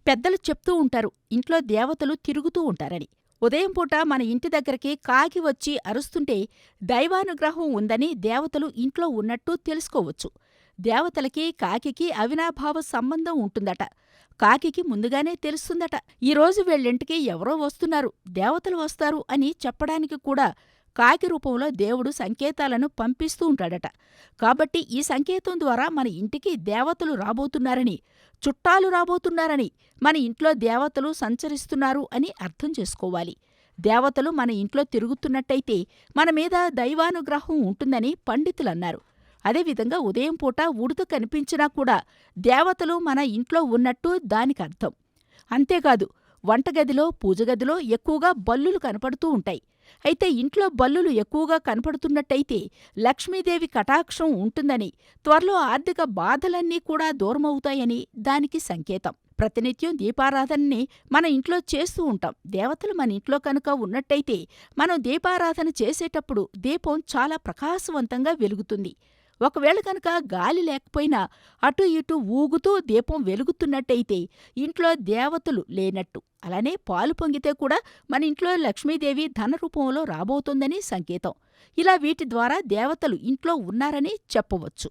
పెద్దలు చెప్తూ ఉంటారు ఇంట్లో దేవతలు తిరుగుతూ ఉంటారని. ఉదయం పూట మన ఇంటి దగ్గరికి కాకి వచ్చి అరుస్తుంటే దైవానుగ్రహం ఉందని దేవతలు ఇంట్లో ఉన్నట్టు తెలుసుకోవచ్చు. దేవతలకి కాకికి అవినాభావ సంబంధం ఉంటుందట. కాకికి ముందుగానే తెలుస్తుందట. ఈరోజు వీళ్ళింటికి ఎవరో వస్తున్నారు, దేవతలు వస్తారు అని చెప్పడానికి కూడా కాకి రూపంలో దేవుడు సంకేతాలను పంపిస్తూ ఉంటాడట. కాబట్టి ఈ సంకేతం ద్వారా మన ఇంటికి దేవతలు రాబోతున్నారని, చుట్టాలు రాబోతున్నారని, మన ఇంట్లో దేవతలు సంచరిస్తున్నారు అని అర్థం చేసుకోవాలి. దేవతలు మన ఇంట్లో తిరుగుతున్నట్టయితే మన మీద దైవానుగ్రహం ఉంటుందని పండితులన్నారు. అదేవిధంగా ఉదయం పూట ఉడుత కనిపించినా కూడా దేవతలు మన ఇంట్లో ఉన్నట్టు దానికర్థం. అంతేకాదు, వంటగదిలో, పూజగదిలో ఎక్కువగా బల్లులు కనపడుతూ ఉంటాయి. అయితే ఇంట్లో బల్లులు ఎక్కువగా కనపడుతున్నట్టయితే లక్ష్మీదేవి కటాక్షం ఉంటుందని, త్వరలో ఆర్థిక బాధలన్నీ కూడా దూరమవుతాయని దానికి సంకేతం. ప్రతినిత్యం దీపారాధనని మన ఇంట్లో చేస్తూ ఉంటాం. దేవతలు మన ఇంట్లో కనుక ఉన్నట్టయితే మనం దీపారాధన చేసేటప్పుడు దీపం చాలా ప్రకాశవంతంగా వెలుగుతుంది. ఒకవేళ కనుక గాలి లేకపోయినా అటూ ఇటూ ఊగుతూ దీపం వెలుగుతున్నట్టయితే ఇంట్లో దేవతలు లేనట్టు. అలానే పాలు పొంగితే కూడా మన ఇంట్లో లక్ష్మీదేవి ధన రూపంలో రాబోతోందని సంకేతం. ఇలా వీటి ద్వారా దేవతలు ఇంట్లో ఉన్నారని చెప్పవచ్చు.